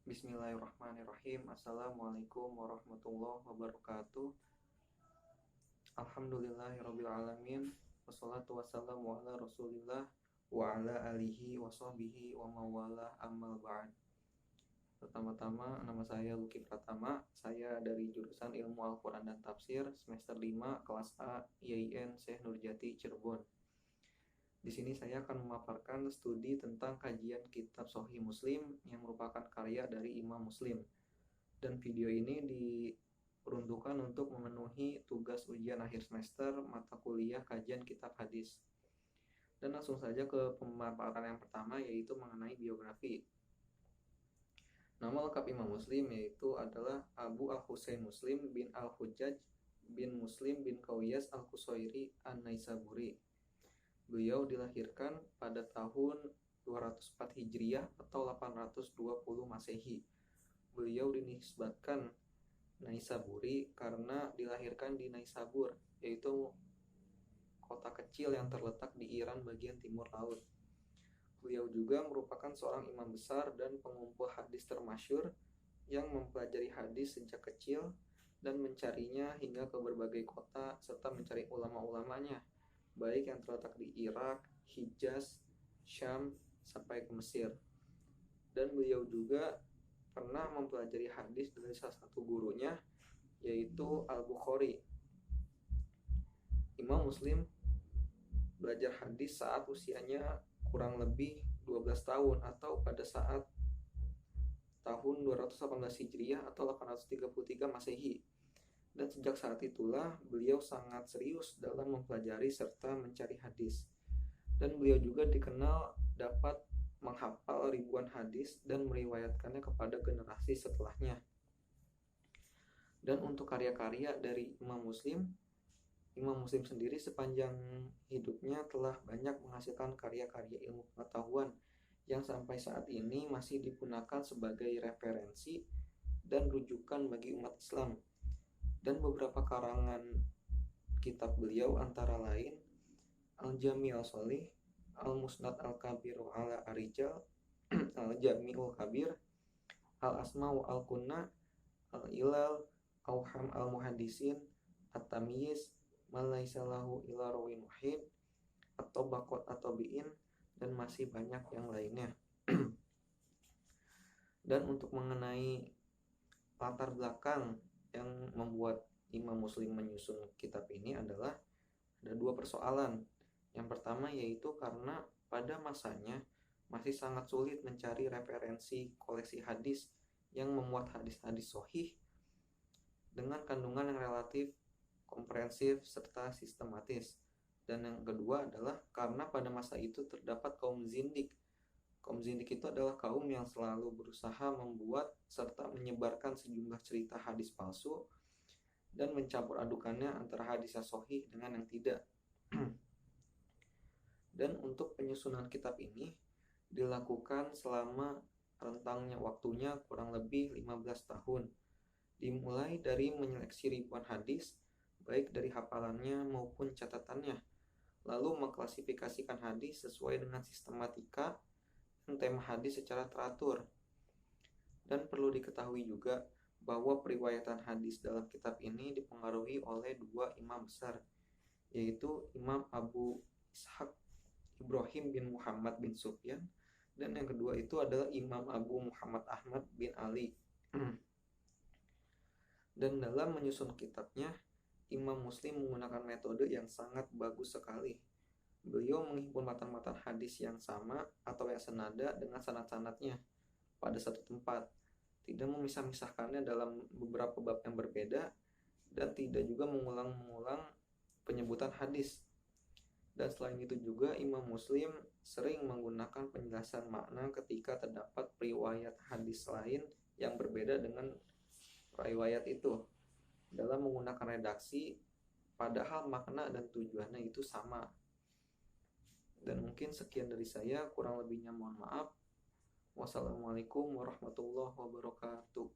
Bismillahirrahmanirrahim. Assalamualaikum warahmatullahi wabarakatuh. Alhamdulillahirabbil alamin. Wassalatu wassalamu ala Rasulillah wa ala alihi wa sahbihi wa mawalah ammal ba'd. Pertama-tama, nama saya Luki Pratama. Saya dari jurusan Ilmu Al-Quran dan Tafsir semester 5 kelas A IAIN Syekh Nurjati Cirebon. Di sini saya akan memaparkan studi tentang kajian kitab Sahih Muslim yang merupakan karya dari Imam Muslim. Dan video ini diperuntukkan untuk memenuhi tugas ujian akhir semester mata kuliah kajian kitab hadis. Dan langsung saja ke pemaparan yang pertama, yaitu mengenai biografi. Nama lengkap Imam Muslim yaitu adalah Abu Al-Husain Muslim bin Al-Hujjaj bin Muslim bin Qawiyas Al-Qusairi An-Naisaburi. Beliau dilahirkan pada tahun 204 Hijriah atau 820 Masehi. Beliau dinisbatkan Naisaburi karena dilahirkan di Naisabur, yaitu kota kecil yang terletak di Iran bagian timur laut. Beliau juga merupakan seorang imam besar dan pengumpul hadis termasyhur yang mempelajari hadis sejak kecil dan mencarinya hingga ke berbagai kota serta mencari ulama-ulamanya, baik yang terletak di Irak, Hijaz, Syam, sampai ke Mesir. Dan beliau juga pernah mempelajari hadis dari salah satu gurunya, yaitu Al-Bukhari. Imam Muslim belajar hadis saat usianya kurang lebih 12 tahun atau pada saat tahun 218 Hijriah atau 833 Masehi. Dan sejak saat itulah beliau sangat serius dalam mempelajari serta mencari hadis. Dan beliau juga dikenal dapat menghafal ribuan hadis dan meriwayatkannya kepada generasi setelahnya. Dan untuk karya-karya dari Imam Muslim sendiri sepanjang hidupnya telah banyak menghasilkan karya-karya ilmu pengetahuan yang sampai saat ini masih digunakan sebagai referensi dan rujukan bagi umat Islam. Dan beberapa karangan kitab beliau antara lain Al-Jami' Al-Sholih, Al-Musnad Al-Kabir ala Ar-Rijal, Al-Jami'ul Kabir, Al-Asma wa Al-Kunna, Al-Ilal, Auham Al-Muhaddisin, At-Tamyiz, Malaisa lahu ila rawin wahid, At-Tabaqat At-Tabi'in, dan masih banyak yang lainnya. Dan untuk mengenai latar belakang yang membuat Imam Muslim menyusun kitab ini adalah ada dua persoalan. Yang pertama yaitu karena pada masanya masih sangat sulit mencari referensi koleksi hadis yang memuat hadis-hadis sahih dengan kandungan yang relatif komprehensif serta sistematis. Dan yang kedua adalah karena pada masa itu terdapat kaum zindik. Kaum zindik itu adalah kaum yang selalu berusaha membuat serta menyebarkan sejumlah cerita hadis palsu dan mencampur adukannya antara hadis yang sahih dengan yang tidak. Dan untuk penyusunan kitab ini dilakukan selama rentangnya waktunya kurang lebih 15 tahun. Dimulai dari menyeleksi ribuan hadis, baik dari hafalannya maupun catatannya, lalu mengklasifikasikan hadis sesuai dengan sistematika tema hadis secara teratur. Dan perlu diketahui juga bahwa periwayatan hadis dalam kitab ini dipengaruhi oleh dua imam besar, yaitu Imam Abu Ishaq Ibrahim bin Muhammad bin Sufyan, dan yang kedua itu adalah Imam Abu Muhammad Ahmad bin Ali. Dan dalam menyusun kitabnya, Imam Muslim menggunakan metode yang sangat bagus sekali. Beliau menghimpun matan-matan hadis yang sama atau yang senada dengan sanad-sanadnya pada satu tempat, tidak memisah-misahkannya dalam beberapa bab yang berbeda, dan tidak juga mengulang-ulang penyebutan hadis. Dan selain itu juga Imam Muslim sering menggunakan penjelasan makna ketika terdapat riwayat hadis lain yang berbeda dengan riwayat itu dalam menggunakan redaksi, padahal makna dan tujuannya itu sama. Dan mungkin sekian dari saya, kurang lebihnya mohon maaf. Wassalamualaikum warahmatullahi wabarakatuh.